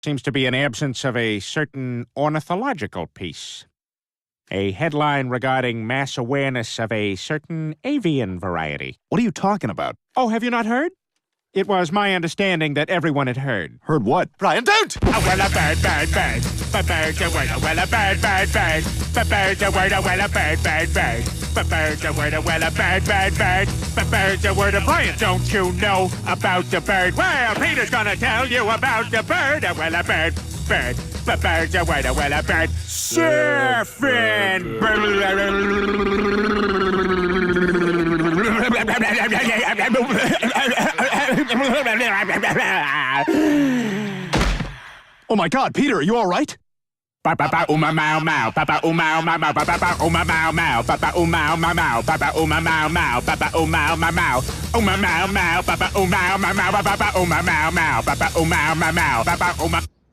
seems to be an absence of a certain ornithological piece. A headline regarding mass awareness of a certain avian variety. What are you talking about? Oh, have you not heard? It was my understanding that everyone had heard. Heard what? Brian, don't! Oh, well, a bird, bird, bird. But bird's a word, well, a bird, bird, bird. But bird's a word, well, a bird, bird, bird. But bird's a word, well, a bird, bird, bird. But bird's a word, Brian, don't you know about the bird? Well, Peter's gonna tell you about the bird. Well, a bird, bird. But bird's a word, well, a bird. Surfing! Oh my God, Peter, are you all right? Papa uma mau mau, Papa uma mau mau, Papa uma mau mau, Papa uma mau mau, Papa uma mau mau, Papa uma mau mau, uma mau mau, Papa uma mau mau, Papa uma mau mau, Papa uma mau mau, Papa uma